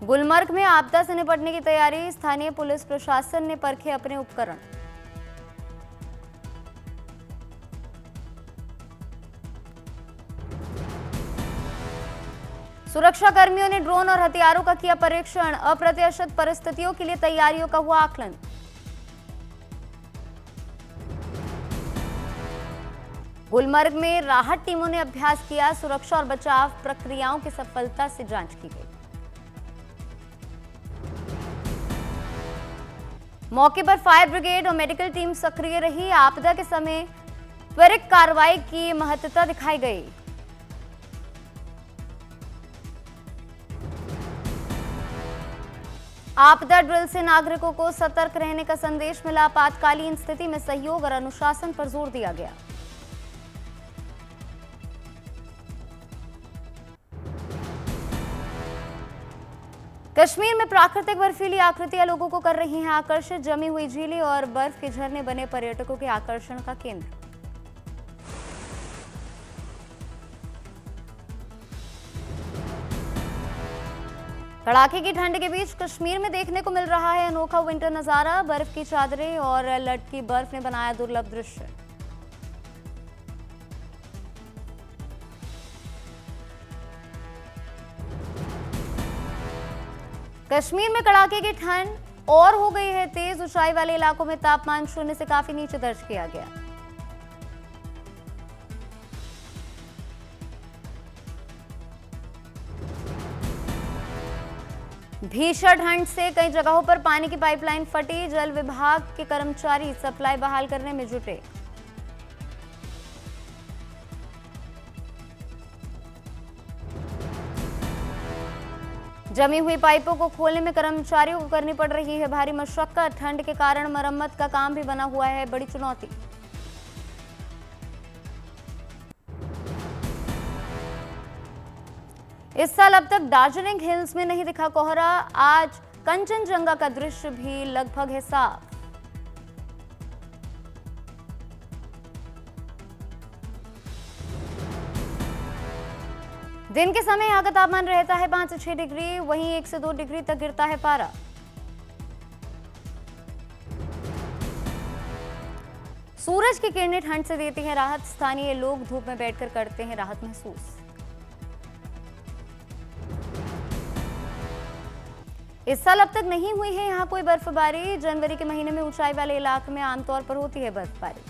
गुलमर्ग में आपदा से निपटने की तैयारी, स्थानीय पुलिस प्रशासन ने परखे अपने उपकरण। सुरक्षा कर्मियों ने ड्रोन और हथियारों का किया परीक्षण, अप्रत्याशित परिस्थितियों के लिए तैयारियों का हुआ आकलन। गुलमर्ग में राहत टीमों ने अभ्यास किया, सुरक्षा और बचाव प्रक्रियाओं की सफलता से जांच की गई। मौके पर फायर ब्रिगेड और मेडिकल टीम सक्रिय रही, आपदा के समय त्वरित कार्रवाई की महत्वता दिखाई गई। आपदा ड्रिल से नागरिकों को सतर्क रहने का संदेश मिला, आपातकालीन स्थिति में सहयोग और अनुशासन पर जोर दिया गया। कश्मीर में प्राकृतिक बर्फीली आकृतियां लोगों को कर रही हैं आकर्षित, जमी हुई झीलें और बर्फ के झरने बने पर्यटकों के आकर्षण का केंद्र। कड़ाके की ठंड के बीच कश्मीर में देखने को मिल रहा है अनोखा विंटर नजारा, बर्फ की चादरें और लटकी बर्फ ने बनाया दुर्लभ दृश्य। कश्मीर में कड़ाके की ठंड और हो गई है तेज, ऊंचाई वाले इलाकों में तापमान शून्य से काफी नीचे दर्ज किया गया। भीषण ठंड से कई जगहों पर पानी की पाइपलाइन फटी, जल विभाग के कर्मचारी सप्लाई बहाल करने में जुटे। जमी हुई पाइपों को खोलने में कर्मचारियों को करनी पड़ रही है भारी मशक्कत, ठंड के कारण मरम्मत का काम भी बना हुआ है बड़ी चुनौती। इस साल अब तक दार्जिलिंग हिल्स में नहीं दिखा कोहरा, आज कंचनजंगा का दृश्य भी लगभग है साफ। दिन के समय यहां का तापमान रहता है 5 से 6 डिग्री, वहीं 1 से 2 डिग्री तक गिरता है पारा। सूरज की किरणें ठंड से देती हैं राहत, स्थानीय लोग धूप में बैठकर करते हैं राहत महसूस। इस साल अब तक नहीं हुई है यहां कोई बर्फबारी, जनवरी के महीने में ऊंचाई वाले इलाके में आमतौर पर होती है बर्फबारी।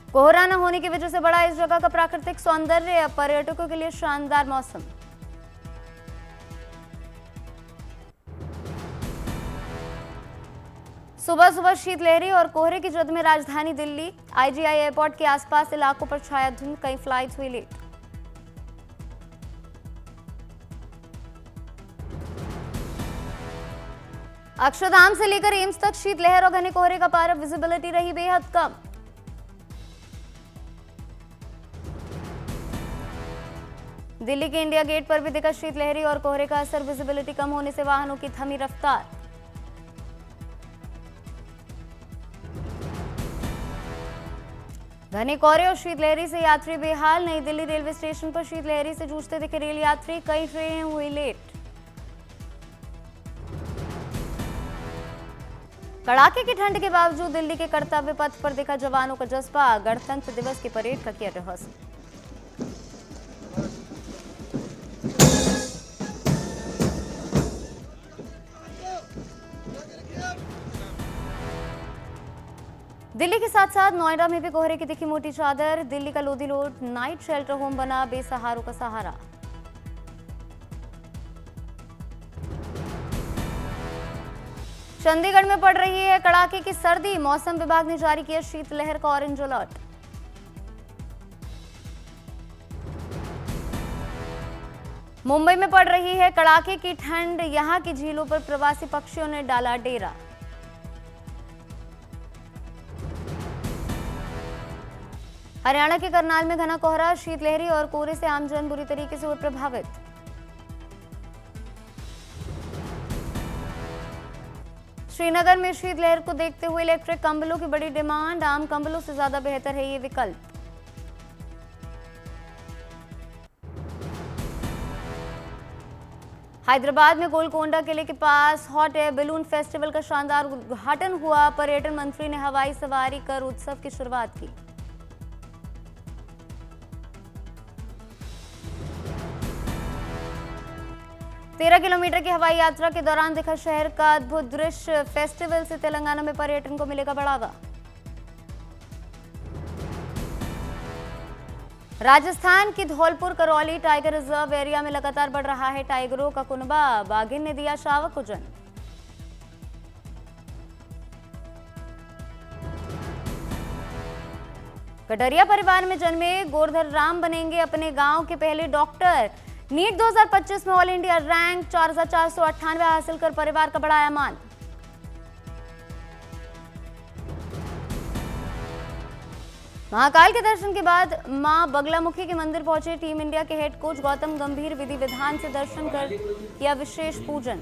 कोहरा न होने की वजह से बढ़ा इस जगह का प्राकृतिक सौंदर्य, पर्यटकों के लिए शानदार मौसम। सुबह सुबह शीतलहरी और कोहरे की जद में राजधानी दिल्ली, आईजीआई एयरपोर्ट के आसपास इलाकों पर छाया धुंध, कई फ्लाइट्स हुई लेट। अक्षरधाम से लेकर एम्स तक शीतलहर और घने कोहरे का पारा, विजिबिलिटी रही बेहद कम। दिल्ली के इंडिया गेट पर भी दिखा शीतलहरी और कोहरे का असर, विजिबिलिटी कम होने से वाहनों की थमी रफ्तार। घने कोहरे और शीतलहरी से यात्री बेहाल, नई दिल्ली रेलवे स्टेशन पर शीतलहरी से जूझते दिखे रेल यात्री, कई ट्रेनें हुई लेट। कड़ाके की ठंड के बावजूद दिल्ली के कर्तव्य पथ पर दिखा जवानों का जज्बा, गणतंत्र दिवस की परेड का किया रिहर्सल। दिल्ली के साथ साथ नोएडा में भी कोहरे की दिखी मोटी चादर, दिल्ली का Lodhi road night shelter home बना बेसहारों का सहारा। चंडीगढ़ में पड़ रही है कड़ाके की सर्दी, मौसम विभाग ने जारी किया शीतलहर का ऑरेंज अलर्ट। मुंबई में पड़ रही है कड़ाके की ठंड, यहां की झीलों पर प्रवासी पक्षियों ने डाला डेरा। हरियाणा के करनाल में घना कोहरा, शीतलहरी और कोहरे से आमजन बुरी तरीके से हुए प्रभावित। श्रीनगर में शीतलहर को देखते हुए इलेक्ट्रिक कंबलों की बड़ी डिमांड, आम कंबलों से ज्यादा बेहतर है ये विकल्प। हैदराबाद में गोलकोंडा किले के पास हॉट एयर बैलून फेस्टिवल का शानदार उद्घाटन हुआ। पर्यटन मंत्री ने हवाई सवारी कर उत्सव की शुरुआत की। तेरह किलोमीटर की हवाई यात्रा के दौरान दिखा शहर का अद्भुत दृश्य। फेस्टिवल से तेलंगाना में पर्यटन को मिलेगा बढ़ावा। राजस्थान की Dholpur Karauli tiger reserve area में लगातार बढ़ रहा है टाइगरों का कुनबा। बाघिन ने दिया शावक को जन्म। कटरिया परिवार में जन्मे गोरधर राम बनेंगे अपने गांव के पहले डॉक्टर। नीट 2025 में ऑल इंडिया रैंक 4498 हासिल कर परिवार का बढ़ाया मान। महाकाल के दर्शन के बाद मां बगलामुखी के मंदिर पहुंचे टीम इंडिया के हेड कोच गौतम गंभीर। विधि विधान से दर्शन कर किया विशेष पूजन।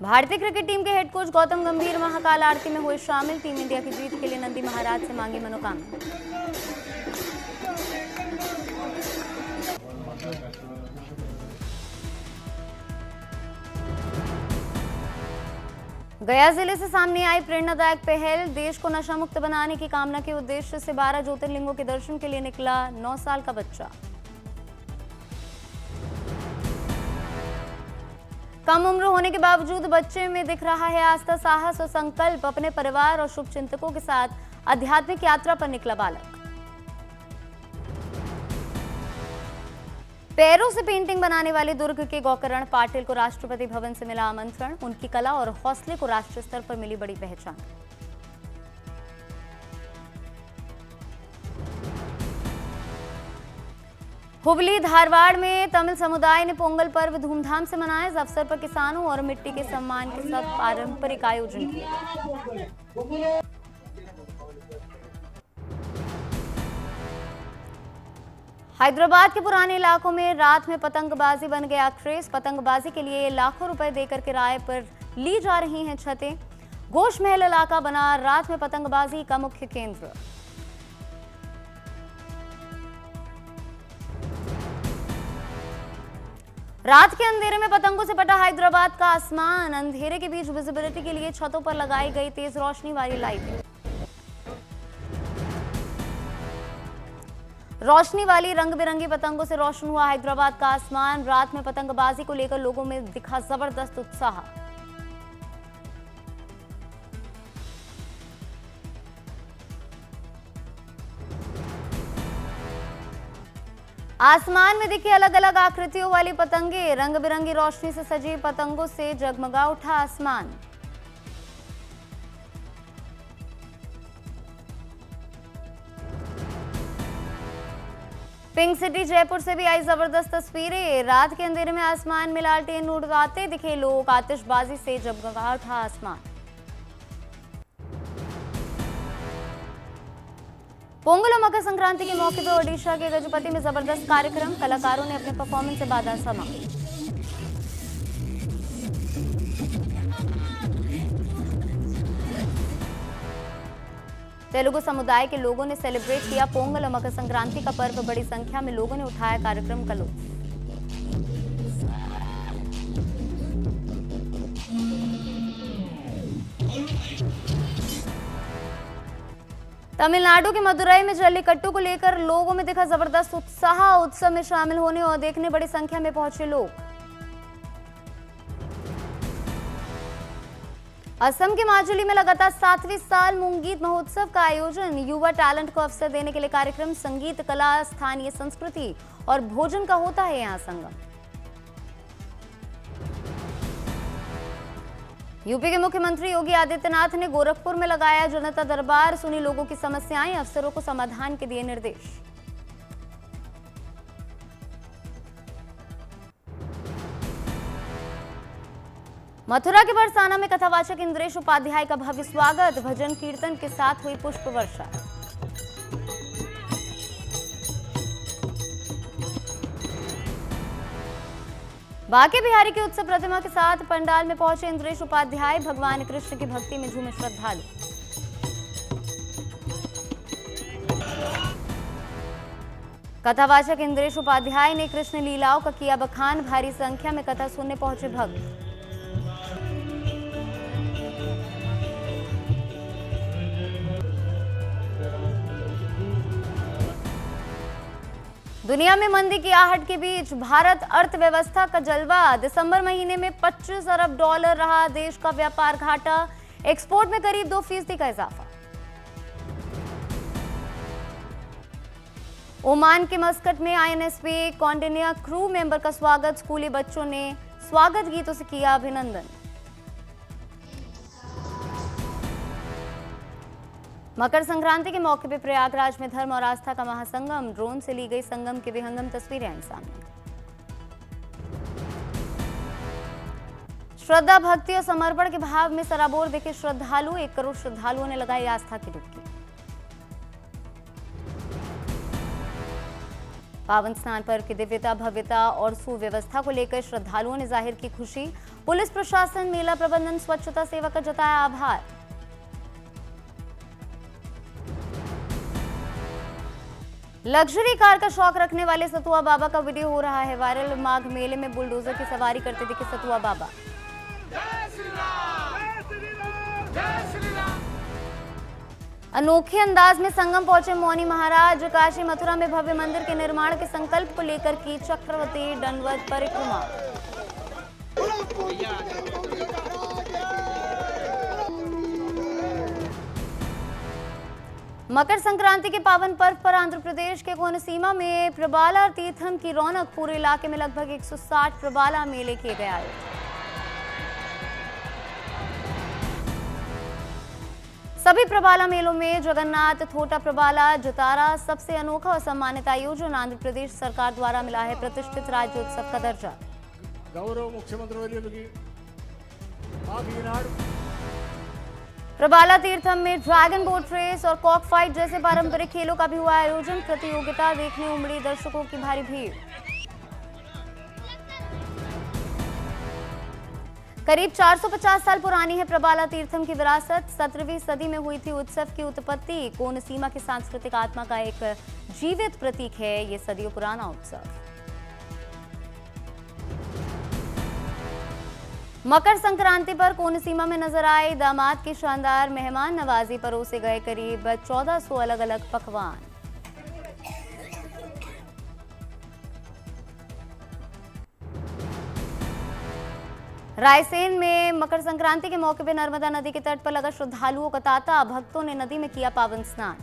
भारतीय क्रिकेट टीम के हेड कोच गौतम गंभीर महाकाल आरती में हुए शामिल। टीम इंडिया की जीत के लिए नंदी महाराज से मांगी मनोकामना। गया जिले से सामने आई प्रेरणादायक पहल। देश को नशा मुक्त बनाने की कामना के उद्देश्य से 12 ज्योतिर्लिंगों के दर्शन के लिए निकला 9 साल का बच्चा। कम उम्र होने के बावजूद बच्चे में दिख रहा है आस्था, साहस और संकल्प। अपने परिवार और शुभचिंतकों के साथ आध्यात्मिक यात्रा पर निकला बालक। पैरों से पेंटिंग बनाने वाले दुर्ग के गौकरण पाटिल को राष्ट्रपति भवन से मिला आमंत्रण। उनकी कला और हौसले को राष्ट्रीय स्तर पर मिली बड़ी पहचान। हुबली धारवाड़ में तमिल समुदाय ने पोंगल पर्व धूमधाम से मनाया। इस अवसर पर किसानों और मिट्टी के सम्मान के साथ पारंपरिक आयोजन किया। हैदराबाद के पुराने इलाकों में रात में पतंगबाजी बन गया क्रेज। पतंगबाजी के लिए लाखों रुपए देकर किराए पर ली जा रही हैं छतें। घोष महल इलाका बना रात में पतंगबाजी का मुख्य केंद्र। रात के अंधेरे में पतंगों से पटा हैदराबाद का आसमान। अंधेरे के बीच विजिबिलिटी के लिए छतों पर लगाई गई तेज रोशनी वाली लाइटें। रोशनी वाली रंग बिरंगी पतंगों से रोशन हुआ हैदराबाद का आसमान। रात में पतंगबाजी को लेकर लोगों में दिखा जबरदस्त उत्साह। आसमान में दिखी अलग अलग आकृतियों वाली पतंगे। रंग बिरंगी रोशनी से सजी पतंगों से जगमगा उठा आसमान। पिंक सिटी जयपुर से भी आई जबरदस्त तस्वीरें। रात के अंधेरे में आसमान में लालटेन उड़ाते दिखे लोग। आतिशबाजी से जगमगा उठा आसमान। पोंगल और मकर संक्रांति के मौके पर ओडिशा के गजपति में जबरदस्त कार्यक्रम। कलाकारों ने अपने परफॉर्मेंस से बाधा समा। तेलुगु समुदाय के लोगों ने सेलिब्रेट किया पोंगल और मकर संक्रांति का पर्व। बड़ी संख्या में लोगों ने उठाया कार्यक्रम का लुत्फ। तमिलनाडु के मदुरई में जल्लीकट्टू को लेकर लोगों में दिखा जबरदस्त उत्साह। उत्सव में शामिल होने और देखने बड़ी संख्या में पहुंचे लोग। असम के माजुली में लगातार 7वें साल मूंगीत महोत्सव का आयोजन। युवा टैलेंट को अवसर देने के लिए कार्यक्रम। संगीत, कला, स्थानीय संस्कृति और भोजन का होता है यहां संगम। यूपी के मुख्यमंत्री योगी आदित्यनाथ ने गोरखपुर में लगाया जनता दरबार। सुनी लोगों की समस्याएं, अफसरों को समाधान के दिए निर्देश। मथुरा के बरसाना में कथावाचक इंद्रेश उपाध्याय का भव्य स्वागत। भजन कीर्तन के साथ हुई पुष्प वर्षा। बांके बिहारी के उत्सव प्रतिमा के साथ पंडाल में पहुंचे इंद्रेश उपाध्याय। भगवान कृष्ण की भक्ति में झूमे श्रद्धालु। कथावाचक इंद्रेश उपाध्याय ने कृष्ण लीलाओं का किया बखान। भारी संख्या में कथा सुनने पहुंचे भक्त। दुनिया में मंदी की आहट के बीच भारत अर्थव्यवस्था का जलवा। दिसंबर महीने में 25 अरब डॉलर रहा देश का व्यापार घाटा। एक्सपोर्ट में करीब 2% का इजाफा। ओमान के मस्कट में आईएनएसवी कौंडिन्य क्रू मेंबर का स्वागत। स्कूली बच्चों ने स्वागत गीतों से किया अभिनंदन। मकर संक्रांति के मौके पर प्रयागराज में धर्म और आस्था का महासंगम। ड्रोन से ली गई संगम की विहंगम तस्वीरें आई सामने। श्रद्धा, भक्ति और समर्पण के भाव में सराबोर दिखे श्रद्धालु। 1 करोड़ श्रद्धालुओं ने लगाई आस्था की डुबकी। पावन स्नान पर्व की दिव्यता, भव्यता और सुव्यवस्था को लेकर श्रद्धालुओं ने जाहिर की खुशी। पुलिस प्रशासन, मेला प्रबंधन, स्वच्छता सेवा का जताया आभार। लग्जरी कार का शौक रखने वाले सतुआ बाबा का वीडियो हो रहा है वायरल। माघ मेले में बुलडोजर की सवारी करते दिखे सतुआ बाबा। अनोखे अंदाज में संगम पहुंचे मौनी महाराज। काशी मथुरा में भव्य मंदिर के निर्माण के संकल्प को लेकर की चक्रवती दंडवत परिक्रमा। मकर संक्रांति के पावन पर्व पर आंध्र प्रदेश के कोनसीमा में प्रबाला तीर्थम की रौनक। पूरे इलाके में लगभग 160 प्रबाला मेले किए गए आयोजित। सभी प्रबाला मेलों में जगन्नाथ, थोटा प्रबाला, जतारा सबसे अनोखा और सम्मानित आयोजन। आंध्र प्रदेश सरकार द्वारा मिला है प्रतिष्ठित राज्योत्सव का दर्जा। गौरव मुख्यमंत्री प्रबाला तीर्थम में ड्रैगन बोट रेस और कॉक फाइट जैसे पारंपरिक खेलों का भी हुआ आयोजन। प्रतियोगिता देखने उमड़ी दर्शकों की भारी भीड़। करीब 450 साल पुरानी है प्रबाला तीर्थम की विरासत। 17वीं सदी में हुई थी उत्सव की उत्पत्ति। कोनसीमा की सांस्कृतिक आत्मा का एक जीवित प्रतीक है ये सदियों पुराना उत्सव। मकर संक्रांति पर कोनसीमा में नजर आए दामाद की शानदार मेहमान नवाजी। परोसे गए करीब 1400 अलग अलग पकवान। रायसेन में मकर संक्रांति के मौके पर नर्मदा नदी के तट पर लगा श्रद्धालुओं का तांता। भक्तों ने नदी में किया पावन स्नान।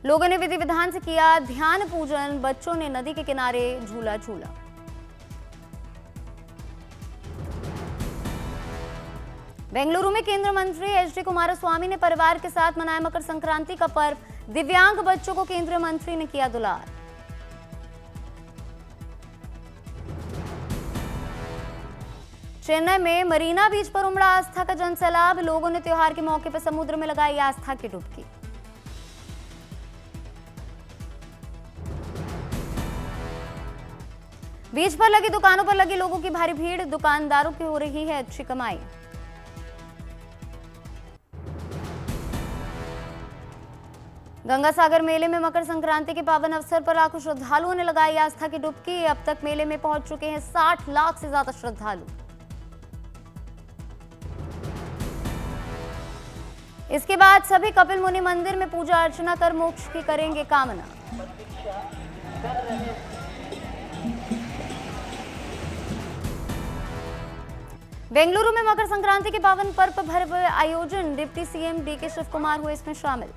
लोगों ने विधि विधान से किया ध्यान पूजन। बच्चों ने नदी के किनारे झूला झूला। बेंगलुरु में केंद्रीय मंत्री एचडी कुमारस्वामी ने परिवार के साथ मनाया मकर संक्रांति का पर्व। दिव्यांग बच्चों को केंद्रीय मंत्री ने किया दुलार। चेन्नई में मरीना बीच पर उमड़ा आस्था का जनसैलाब। लोगों ने त्योहार के मौके पर समुद्र में लगाई आस्था की डुबकी। बीच पर लगी दुकानों पर लगी लोगों की भारी भीड़। दुकानदारों की हो रही है अच्छी कमाई। गंगा सागर मेले में मकर संक्रांति के पावन अवसर पर लाखों श्रद्धालुओं ने लगाई आस्था की डुबकी। अब तक मेले में पहुंच चुके हैं 60 लाख से ज्यादा श्रद्धालु। इसके बाद सभी कपिल मुनि मंदिर में पूजा अर्चना कर मोक्ष की करेंगे कामना। बेंगलुरु में मकर संक्रांति के पावन पर्व पर भव्य आयोजन। Deputy CM DK Shivakumar हुए इसमें शामिल।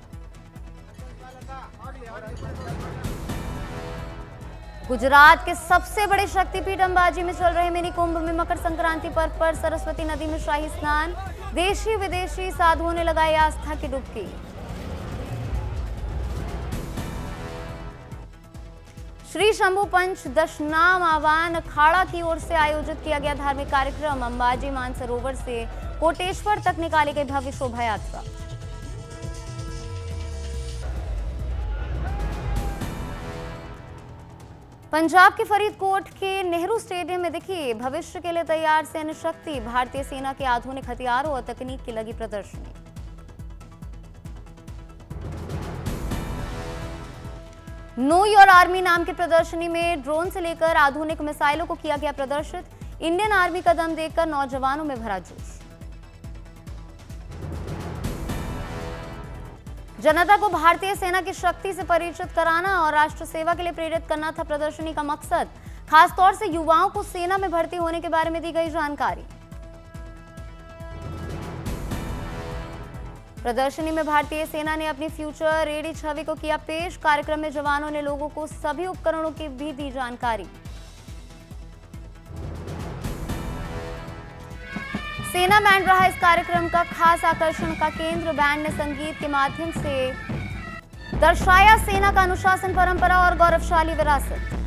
गुजरात के सबसे बड़े शक्तिपीठ अंबाजी में चल रहे मिनी कुंभ में मकर संक्रांति पर्व पर सरस्वती नदी में शाही स्नान। देशी विदेशी साधुओं ने लगाई आस्था की डुबकी। श्री शंभु पंच दशनाम आह्वान अखाड़ा की ओर से आयोजित किया गया धार्मिक कार्यक्रम। अंबाजी मानसरोवर से कोटेश्वर तक निकाली गई भव्य शोभा यात्रा। पंजाब के फरीदकोट के नेहरू स्टेडियम में दिखी भविष्य के लिए तैयार सैन्य शक्ति। भारतीय सेना के आधुनिक हथियारों और तकनीक की लगी प्रदर्शनी। नो योर आर्मी नाम की प्रदर्शनी में ड्रोन से लेकर आधुनिक मिसाइलों को किया गया प्रदर्शित। इंडियन आर्मी का दम देखकर नौजवानों में भरा जोश। जनता को भारतीय सेना की शक्ति से परिचित कराना और राष्ट्र सेवा के लिए प्रेरित करना था प्रदर्शनी का मकसद। खासतौर से युवाओं को सेना में भर्ती होने के बारे में दी गई जानकारी। प्रदर्शनी में भारतीय सेना ने अपनी फ्यूचर रेडी छवि को किया पेश। कार्यक्रम में जवानों ने लोगों को सभी उपकरणों की भी दी जानकारी। सेना बैंड रहा इस कार्यक्रम का खास आकर्षण का केंद्र। बैंड ने संगीत के माध्यम से दर्शाया सेना का अनुशासन, परंपरा और गौरवशाली विरासत।